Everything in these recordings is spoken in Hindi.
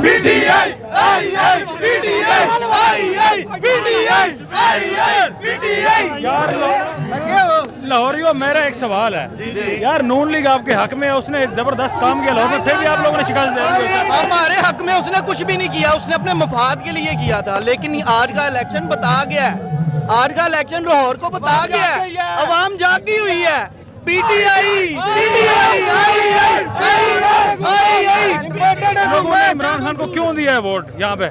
पीटीआई आई पीटीआई आई पीटीआई आई पीटीआई। यार लाहौरियों, मेरा एक सवाल है यार, नून लीग आपके हक में है, उसने जबरदस्त काम किया लाहौर में, फिर भी आप लोगों ने शिकायत दे। हमारे हक में उसने कुछ भी नहीं किया, उसने अपने मफाद के लिए किया था। लेकिन आज का इलेक्शन बता गया है, आज का इलेक्शन लाहौर को बता गया है, अवाम जागी हुई है। पीटीआई पीटीआई लोगों ने इमरान खान को क्यों दिया है वोट यहाँ पे?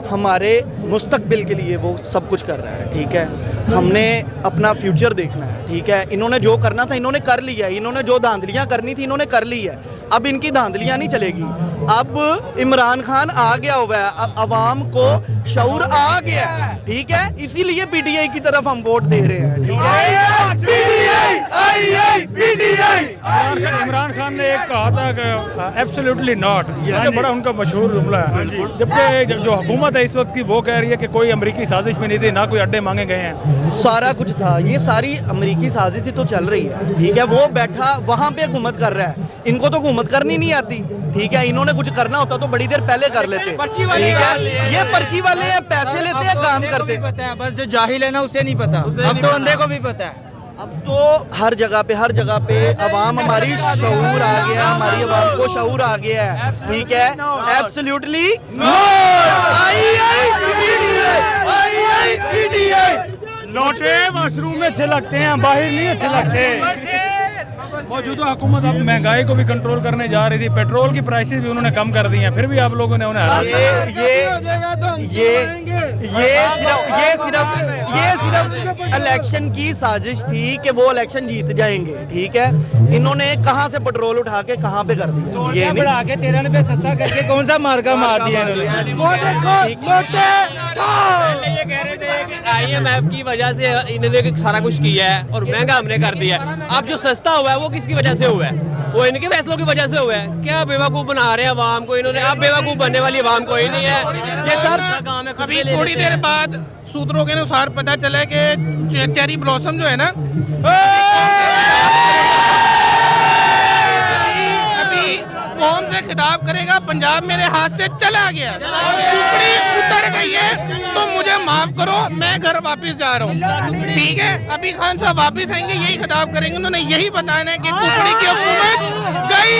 हमारे मुस्तकबिल के लिए वो सब कुछ कर रहा है, ठीक है। हमने अपना फ्यूचर देखना है, ठीक है। इन्होंने जो करना था इन्होंने कर लिया, इन्होंने जो धांधलियां करनी थी इन्होंने कर ली है। अब इनकी धांधलियां नहीं चलेगी। अब इमरान खान आ गया हुआ है, अब अवाम को शऊर आ गया है, ठीक है। इसीलिए पीटीआई की तरफ हम वोट दे रहे हैं, ठीक है। पीटीआई आई पीटीआई। इमरान खान ने एक कहा था कि एब्सोल्युटली नॉट, ये बड़ा उनका मशहूर जुमला है। जबकि जो हुकूमत है इस वक्त की वो कह रही है कि कोई अमेरिकी साजिश में नहीं थी, ना कोई अड्डे मांगे गए हैं। सारा कुछ था, ये सारी अमेरिकी साजिश ही तो चल रही है, ठीक है। वो बैठा वहाँ पे हुकूमत कर रहा है, इनको तो हुकूमत करनी नहीं आती, ठीक है। इन्होंने कुछ करना होता तो बड़ी देर पहले कर लेते, ठीक है। ये पर्ची वाले हैं, पैसे लेते हैं, काम करते हैं। बस जो जाहिल है ना उसे नहीं पता, अब तो अंधे को भी पता है। अब तो हर जगह पे अवाम हमारी शऊर आ गया, हमारी अवाम को शऊर आ गया है, ठीक है। एब्सोल्युटली लौटे मशरूम में अच्छे लगते हैं, बाहर नहीं अच्छे लगते। मौजूदा हुकूमत अब महंगाई को भी कंट्रोल करने जा रही थी, पेट्रोल की प्राइसेस भी उन्होंने कम कर दी हैं, फिर भी आप लोगों ने उन्हें हरा ये सिर्फ इलेक्शन की साजिश थी कि वो इलेक्शन जीत जाएंगे, ठीक है। इन्होंने कहां से पेट्रोल उठा के कहां पे कर दिया, ये बढ़ा के 13 रुपए सस्ता करके कौन सा मार्का मार दिया इन्होंने। वो देखो ये कह रहे थे कि IMF की वजह से इन्होंने सारा कुछ किया है और महंगा हमने कर दिया है। अब जो सस्ता हुआ है वो किसकी वजह से हुआ है? वो इनके फैसलों की वजह से हुआ है। क्या बेवकूफ बना रहे हैं अवाम को इन्होंने? अब बेवकूफ बनने वाली अवाम कोई नहीं है। ये सर अभी थोड़ी देर बाद सूत्रों के अनुसार पता चला कि चेरी ब्लॉसम जो है ना, अभी कौम से खिताब करेगा, पंजाब मेरे हाथ से चला गया, टुकड़ी उतर गई है, तो मुझे माफ करो, मैं घर वापस जा रहा हूँ, ठीक है। अभी खान साहब वापस आएंगे, यही खिताब करेंगे, उन्होंने यही बताना है कि टुकड़ी की हुकूमत गई।